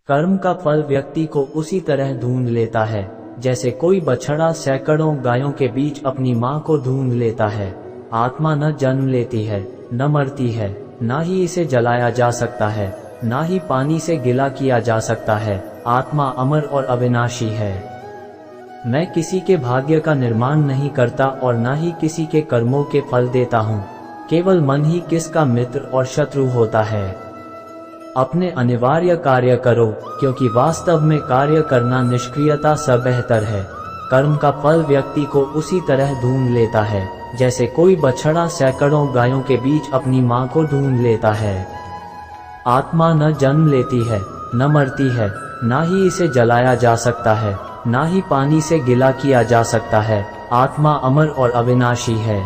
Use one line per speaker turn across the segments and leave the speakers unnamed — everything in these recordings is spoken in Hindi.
कर्म का फल व्यक्ति को उसी तरह ढूंढ लेता है जैसे कोई बछड़ा सैकड़ों गायों के बीच अपनी माँ को ढूंढ लेता है। आत्मा न जन्म लेती है, न मरती है, ना ही इसे जलाया जा सकता है, ना ही पानी से गिला किया जा सकता है। आत्मा अमर और अविनाशी है। मैं किसी के भाग्य का निर्माण नहीं करता और ना ही किसी के कर्मों के फल देता हूँ। केवल मन ही किसका मित्र और शत्रु होता है। अपने अनिवार्य कार्य करो, क्योंकि वास्तव में कार्य करना निष्क्रियता से बेहतर है। कर्म का फल व्यक्ति को उसी तरह ढूंढ लेता है जैसे कोई बछड़ा सैकड़ों गायों के बीच अपनी माँ को ढूंढ लेता है। आत्मा न जन्म लेती है, न मरती है, ना ही इसे जलाया जा सकता है, ना ही पानी से गिला किया जा सकता है। आत्मा अमर और अविनाशी है।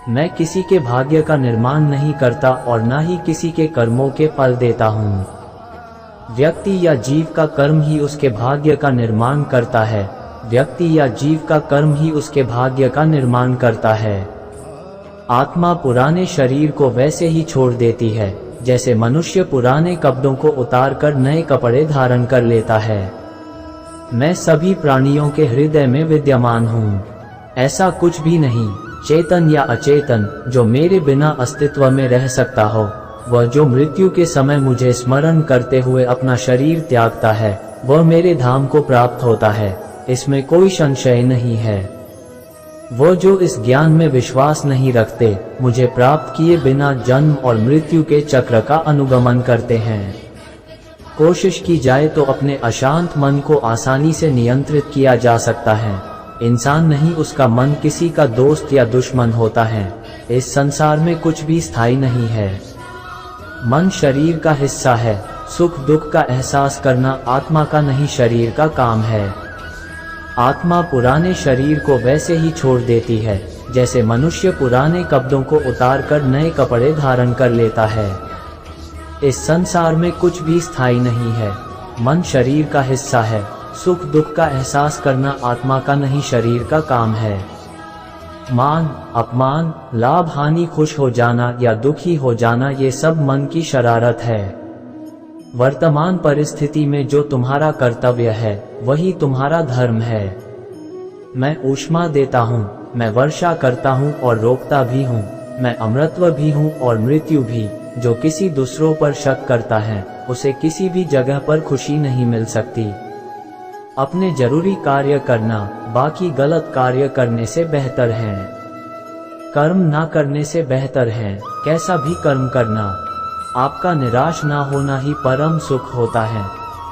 मैं किसी के भाग्य का निर्माण नहीं करता और ना ही किसी के कर्मों के फल देता हूँ। व्यक्ति या जीव का कर्म ही उसके भाग्य का निर्माण करता है। व्यक्ति या जीव का कर्म ही उसके भाग्य का निर्माण करता है। आत्मा पुराने शरीर को वैसे ही छोड़ देती है जैसे मनुष्य पुराने कपड़ों को उतार कर नए कपड़े धारण कर लेता है। मैं सभी प्राणियों के हृदय में विद्यमान हूँ। ऐसा कुछ भी नहीं, चेतन या अचेतन, जो मेरे बिना अस्तित्व में रह सकता हो। वह जो मृत्यु के समय मुझे स्मरण करते हुए अपना शरीर त्यागता है, वह मेरे धाम को प्राप्त होता है। इसमें कोई संशय नहीं है। वो जो इस ज्ञान में विश्वास नहीं रखते, मुझे प्राप्त किए बिना जन्म और मृत्यु के चक्र का अनुगमन करते हैं। कोशिश की जाए तो अपने अशांत मन को आसानी से नियंत्रित किया जा सकता है। इंसान नहीं, उसका मन किसी का दोस्त या दुश्मन होता है। इस संसार में कुछ भी स्थायी नहीं है। मन शरीर का हिस्सा है। सुख दुख का एहसास करना आत्मा का नहीं, शरीर का काम है। आत्मा पुराने शरीर को वैसे ही छोड़ देती है जैसे मनुष्य पुराने कपड़ों को उतार कर नए कपड़े धारण कर लेता है। इस संसार में कुछ भी स्थायी नहीं है। मन शरीर का हिस्सा है। सुख दुख का एहसास करना आत्मा का नहीं, शरीर का काम है। मान अपमान, लाभ हानि, खुश हो जाना या दुखी हो जाना, ये सब मन की शरारत है। वर्तमान परिस्थिति में जो तुम्हारा कर्तव्य है वही तुम्हारा धर्म है। मैं ऊष्मा देता हूँ, मैं वर्षा करता हूँ और रोकता भी हूँ। मैं अमरत्व भी हूँ और मृत्यु भी। जो किसी दूसरों पर शक करता है, उसे किसी भी जगह पर खुशी नहीं मिल सकती। अपने जरूरी कार्य करना बाकी गलत कार्य करने से बेहतर है। कर्म ना करने से बेहतर है कैसा भी कर्म करना। आपका निराश ना होना ही परम सुख होता है।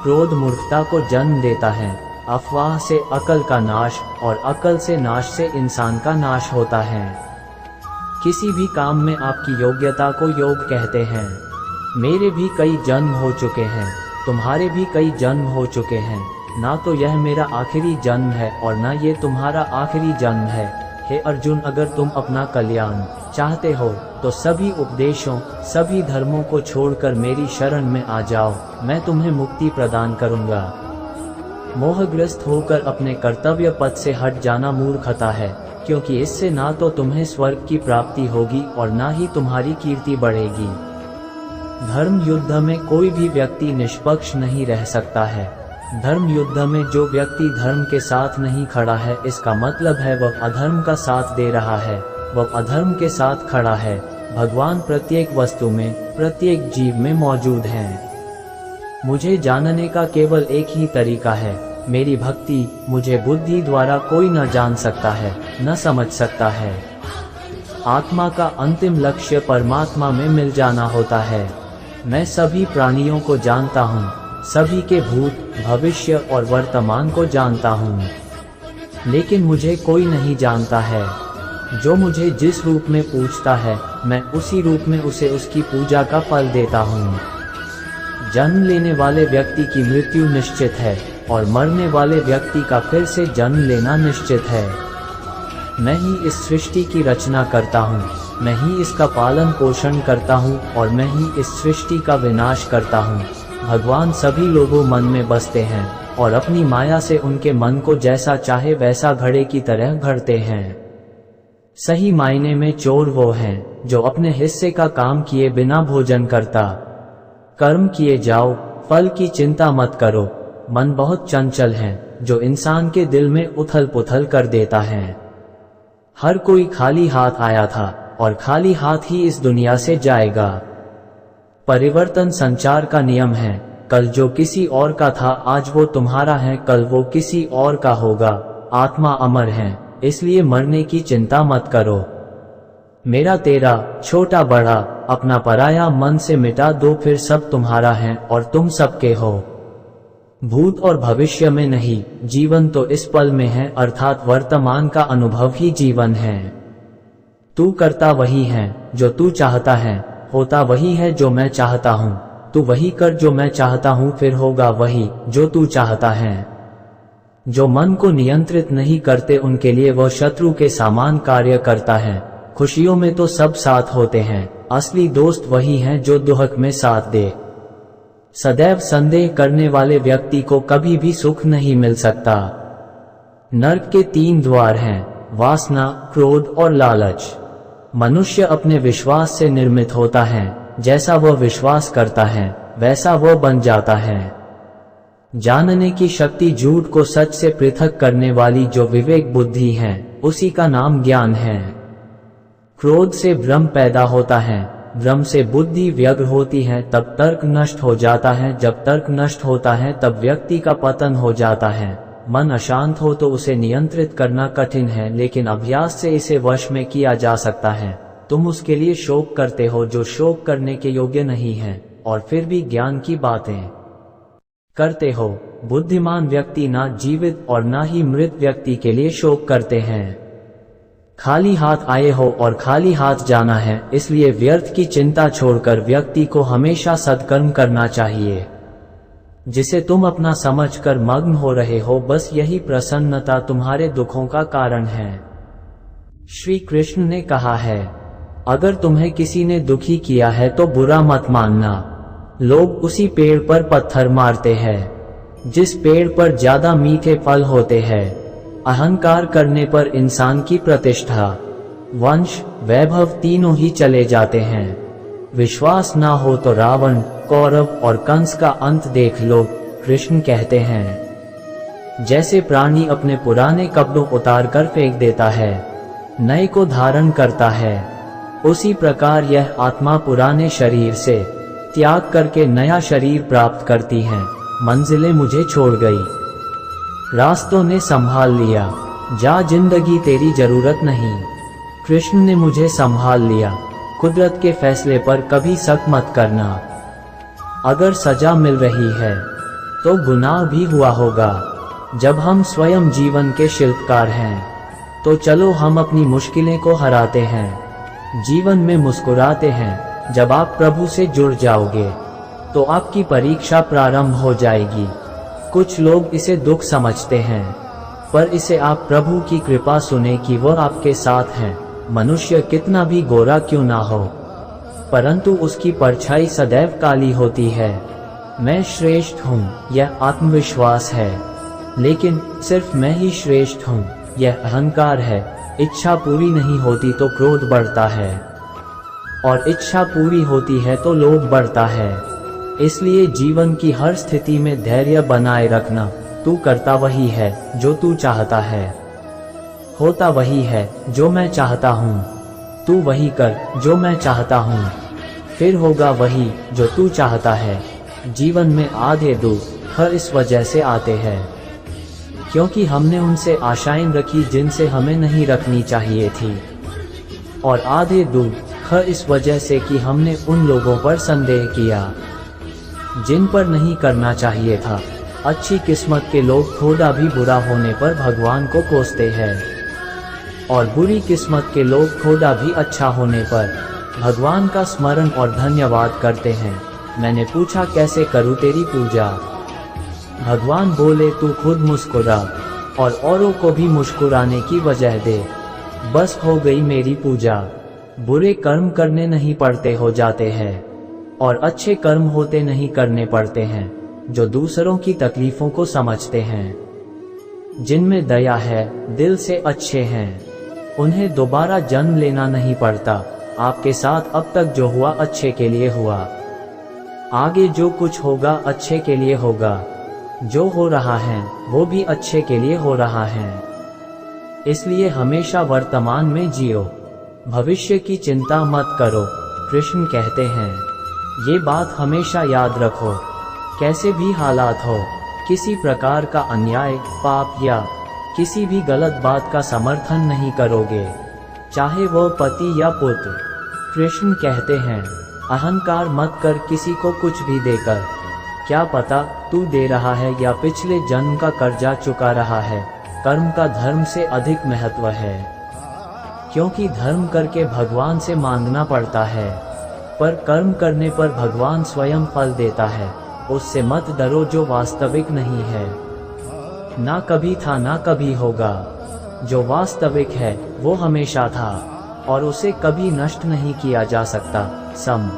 क्रोध मूर्खता को जन्म देता है। अफवाह से अकल का नाश और अकल से नाश से इंसान का नाश होता है। किसी भी काम में आपकी योग्यता को योग कहते हैं। मेरे भी कई जन्म हो चुके हैं, तुम्हारे भी कई जन्म हो चुके हैं। ना तो यह मेरा आखिरी जन्म है और ना ये तुम्हारा आखिरी जन्म है। हे अर्जुन, अगर तुम अपना कल्याण चाहते हो तो सभी उपदेशों, सभी धर्मों को छोड़कर मेरी शरण में आ जाओ, मैं तुम्हें मुक्ति प्रदान करूंगा। मोहग्रस्त होकर अपने कर्तव्य पथ से हट जाना मूर्खता है, क्योंकि इससे ना तो तुम्हें स्वर्ग की प्राप्ति होगी और ना ही तुम्हारी कीर्ति बढ़ेगी। धर्म युद्ध में कोई भी व्यक्ति निष्पक्ष नहीं रह सकता है। धर्म युद्ध में जो व्यक्ति धर्म के साथ नहीं खड़ा है, इसका मतलब है वह अधर्म का साथ दे रहा है, वह अधर्म के साथ खड़ा है। भगवान प्रत्येक वस्तु में, प्रत्येक जीव में मौजूद हैं। मुझे जानने का केवल एक ही तरीका है, मेरी भक्ति। मुझे बुद्धि द्वारा कोई न जान सकता है, न समझ सकता है। आत्मा का अंतिम लक्ष्य परमात्मा में मिल जाना होता है। मैं सभी प्राणियों को जानता हूँ, सभी के भूत, भविष्य और वर्तमान को जानता हूँ, लेकिन मुझे कोई नहीं जानता है। जो मुझे जिस रूप में पूजता है, मैं उसी रूप में उसे उसकी पूजा का फल देता हूँ। जन्म लेने वाले व्यक्ति की मृत्यु निश्चित है और मरने वाले व्यक्ति का फिर से जन्म लेना निश्चित है। मैं ही इस सृष्टि की रचना करता हूँ, मैं ही इसका पालन पोषण करता हूँ और मैं ही इस सृष्टि का विनाश करता हूँ। भगवान सभी लोगों मन में बसते हैं और अपनी माया से उनके मन को जैसा चाहे वैसा घड़े की तरह घड़ते हैं। सही मायने में चोर वो हैं जो अपने हिस्से का काम किए बिना भोजन करता। कर्म किए जाओ, फल की चिंता मत करो। मन बहुत चंचल है, जो इंसान के दिल में उथल पुथल कर देता है। हर कोई खाली हाथ आया था और खाली हाथ ही इस दुनिया से जाएगा। परिवर्तन संचार का नियम है। कल जो किसी और का था आज वो तुम्हारा है, कल वो किसी और का होगा। आत्मा अमर है, इसलिए मरने की चिंता मत करो। मेरा तेरा, छोटा बड़ा, अपना पराया मन से मिटा दो, फिर सब तुम्हारा है और तुम सबके हो। भूत और भविष्य में नहीं, जीवन तो इस पल में है, अर्थात वर्तमान का अनुभव ही जीवन है। तू करता वही है जो तू चाहता है, होता वही है जो मैं चाहता हूँ। तू वही कर जो मैं चाहता हूँ, फिर होगा वही जो तू चाहता है। जो मन को नियंत्रित नहीं करते उनके लिए वह शत्रु के समान कार्य करता है। खुशियों में तो सब साथ होते हैं, असली दोस्त वही हैं जो दुख में साथ दे। सदैव संदेह करने वाले व्यक्ति को कभी भी सुख नहीं मिल सकता। नरक के 3 द्वार हैं, वासना, क्रोध और लालच। मनुष्य अपने विश्वास से निर्मित होता है, जैसा वह विश्वास करता है वैसा वह बन जाता है। जानने की शक्ति झूठ को सच से पृथक करने वाली जो विवेक बुद्धि है, उसी का नाम ज्ञान है। क्रोध से भ्रम पैदा होता है, भ्रम से बुद्धि व्यग्र होती है, तब तर्क नष्ट हो जाता है, जब तर्क नष्ट होता है तब व्यक्ति का पतन हो जाता है। मन अशांत हो तो उसे नियंत्रित करना कठिन है, लेकिन अभ्यास से इसे वश में किया जा सकता है। तुम उसके लिए शोक करते हो जो शोक करने के योग्य नहीं है, और फिर भी ज्ञान की बातें करते हो। बुद्धिमान व्यक्ति ना जीवित और ना ही मृत व्यक्ति के लिए शोक करते हैं। खाली हाथ आए हो और खाली हाथ जाना है, इसलिए व्यर्थ की चिंता छोड़कर व्यक्ति को हमेशा सत्कर्म करना चाहिए। जिसे तुम अपना समझकर मग्न हो रहे हो, बस यही प्रसन्नता तुम्हारे दुखों का कारण है। श्री कृष्ण ने कहा है, अगर तुम्हें किसी ने दुखी किया है तो बुरा मत मानना। लोग उसी पेड़ पर पत्थर मारते हैं जिस पेड़ पर ज्यादा मीठे फल होते हैं। अहंकार करने पर इंसान की प्रतिष्ठा, वंश, वैभव तीनों ही चले जाते हैं। विश्वास ना हो तो रावण, कौरव और कंस का अंत देख लो। कृष्ण कहते हैं, जैसे प्राणी अपने पुराने कपड़ों उतार कर फेंक देता है, नए को धारण करता है, उसी प्रकार यह आत्मा पुराने शरीर से त्याग करके नया शरीर प्राप्त करती है। मंजिलें मुझे छोड़ गई, रास्तों ने संभाल लिया, जा जिंदगी तेरी जरूरत नहीं। कृष्ण ने मुझे संभाल लिया। कुदरत के फैसले पर कभी शक मत करना। अगर सजा मिल रही है तो गुनाह भी हुआ होगा। जब हम स्वयं जीवन के शिल्पकार हैं, तो चलो हम अपनी मुश्किलें को हराते हैं, जीवन में मुस्कुराते हैं। जब आप प्रभु से जुड़ जाओगे तो आपकी परीक्षा प्रारंभ हो जाएगी। कुछ लोग इसे दुख समझते हैं, पर इसे आप प्रभु की कृपा सुने कि वह आपके साथ हैं। मनुष्य कितना भी गोरा क्यों ना हो, परंतु उसकी परछाई सदैव काली होती है। मैं श्रेष्ठ हूँ, यह आत्मविश्वास है, लेकिन सिर्फ मैं ही श्रेष्ठ हूँ, यह अहंकार है। इच्छा पूरी नहीं होती तो क्रोध बढ़ता है, और इच्छा पूरी होती है तो लोभ बढ़ता है। इसलिए जीवन की हर स्थिति में धैर्य बनाए रखना। तू करता वही है जो तू चाहता है, होता वही है जो मैं चाहता हूँ। तू वही कर जो मैं चाहता हूँ, फिर होगा वही जो तू चाहता है। जीवन में आधे दुख इस वजह से आते हैं क्योंकि हमने उनसे आशाएं रखी जिनसे हमें नहीं रखनी चाहिए थी, और आधे दुख इस वजह से कि हमने उन लोगों पर संदेह किया जिन पर नहीं करना चाहिए था। अच्छी किस्मत के लोग थोड़ा भी बुरा होने पर भगवान को कोसते हैं, और बुरी किस्मत के लोग थोड़ा भी अच्छा होने पर भगवान का स्मरण और धन्यवाद करते हैं। मैंने पूछा कैसे करूँ तेरी पूजा? भगवान बोले तू खुद मुस्कुरा और औरों को भी मुस्कुराने की वजह दे, बस हो गई मेरी पूजा। बुरे कर्म करने नहीं पड़ते हो जाते हैं, और अच्छे कर्म होते नहीं करने पड़ते हैं। जो दूसरों की तकलीफों को समझते हैं, जिनमें दया है, दिल से अच्छे हैं, उन्हें दोबारा जन्म लेना नहीं पड़ता। आपके साथ अब तक जो हुआ अच्छे के लिए हुआ। आगे जो कुछ होगा अच्छे के लिए होगा। जो हो रहा है वो भी अच्छे के लिए हो रहा है। इसलिए हमेशा वर्तमान में जियो, भविष्य की चिंता मत करो। कृष्ण कहते हैं, ये बात हमेशा याद रखो, कैसे भी हालात हो, किसी प्रकार का अन्याय, पाप या किसी भी गलत बात का समर्थन नहीं करोगे, चाहे वो पति या पुत्र। कृष्ण कहते हैं, अहंकार मत कर किसी को कुछ भी देकर, क्या पता तू दे रहा है या पिछले जन्म का कर्जा चुका रहा है। कर्म का धर्म से अधिक महत्व है, क्योंकि धर्म करके भगवान से मांगना पड़ता है, पर कर्म करने पर भगवान स्वयं फल देता है। उससे मत डरो जो वास्तविक नहीं है, ना कभी था ना कभी होगा। जो वास्तविक है वो हमेशा था और उसे कभी नष्ट नहीं किया जा सकता। सम